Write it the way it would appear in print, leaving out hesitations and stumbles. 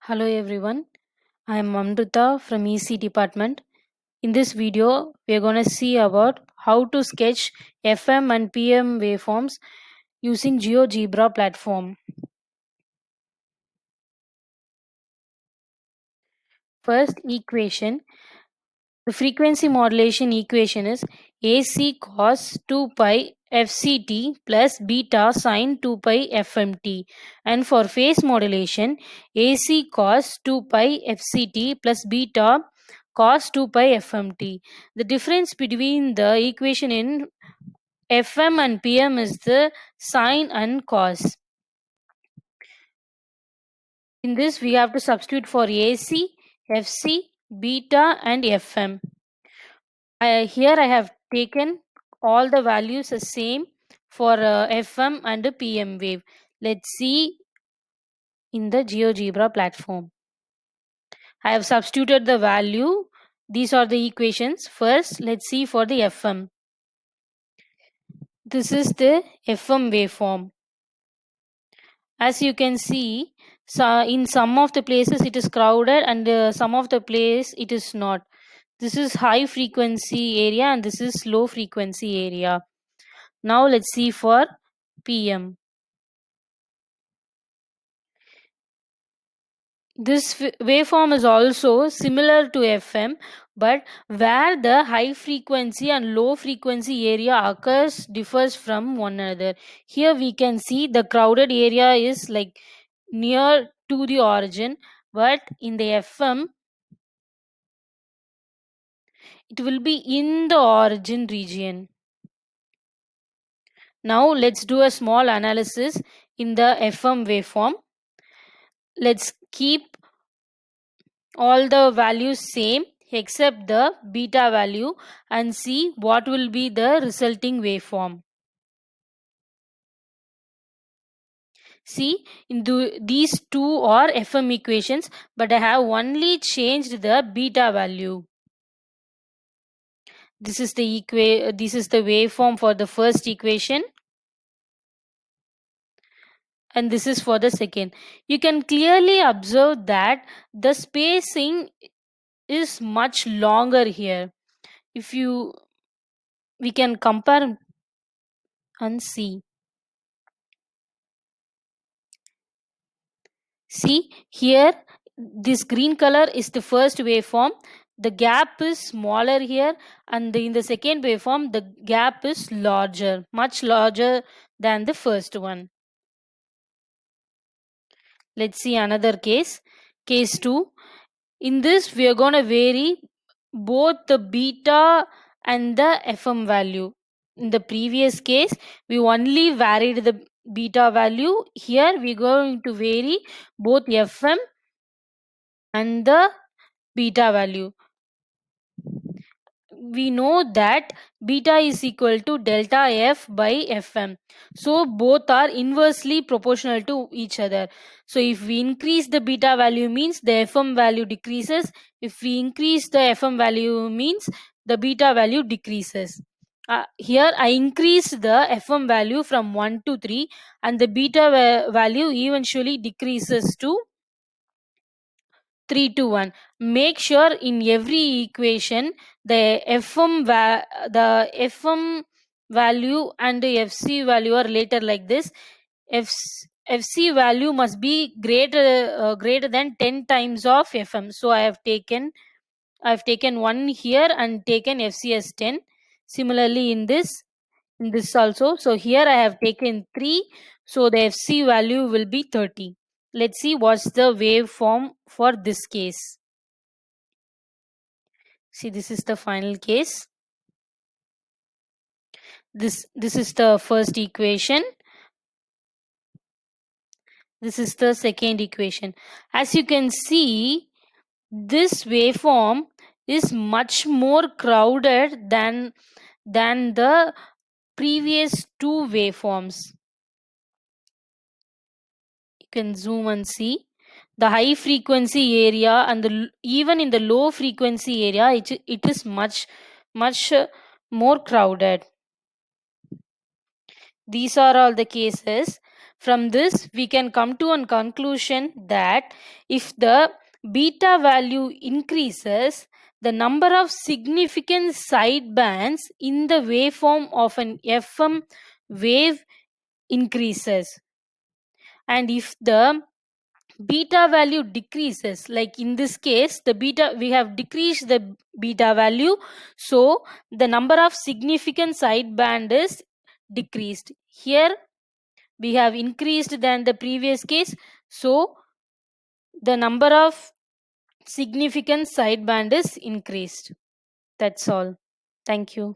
Hello everyone, I am Amrita from EC department. In this video, we are going to see about how to sketch FM and PM waveforms using GeoGebra platform. First equation, the frequency modulation equation is AC cos 2 pi FCT plus beta sine 2 pi FMT. And for phase modulation, AC cos 2 pi FCT plus beta cos 2 pi FMT. The difference between the equation in FM and PM is the sine and cos. In this, we have to substitute for AC, FC, beta, and FM. Here I have taken all the values the same for FM and PM wave. Let's see in the GeoGebra platform. I have substituted the value. These are the equations. First, let's see for the FM. This is the FM waveform. As you can see, in some of the places it is crowded and some of the place it is not. This is high frequency area and this is low frequency area. Now let's see for PM. This waveform is also similar to FM, but where the high frequency and low frequency area occurs differs from one another. Here we can see the crowded area is like near to the origin, but in the FM it will be in the origin region. Now let's do a small analysis in the FM waveform. Let's keep all the values same except the beta value and see what will be the resulting waveform. See, these two are FM equations, but I have only changed the beta value. This is the waveform for the first equation, and this is for the second. You can clearly observe that the spacing is much longer here. We can compare and see. See here, this green color is the first waveform. The gap is smaller here, and in the second waveform the gap is larger, much larger than the first one. Let's see another case 2. In this we are going to vary both the beta and the FM value. In the previous case we only varied the beta value. Here we are going to vary both FM and the beta value. We know that beta is equal to delta F by Fm. So both are inversely proportional to each other. So if we increase the beta value means the Fm value decreases. If we increase the Fm value means the beta value decreases. Here I increased the Fm value from 1 to 3 and the beta value eventually decreases to 3 to 1. Make sure in every equation the FM value and the FC value are later like this. FC value must be greater than 10 times of FM. So I have taken 1 here and taken FC as 10. Similarly in this also. So here I have taken 3. So the FC value will be 30. Let's see what's the waveform for this case. See, this is the final case. This is the first equation. This is the second equation. As you can see, this waveform is much more crowded than the previous two waveforms. You can zoom and see the high frequency area and even in the low frequency area it is much more crowded. These are all the cases. From this, we can come to a conclusion that if the beta value increases, the number of significant sidebands in the waveform of an FM wave increases. And if the beta value decreases, like in this case the beta, we have decreased the beta value, so the number of significant sideband is decreased. Here we have increased than the previous case, so the number of significant sideband is increased. That's all. Thank you.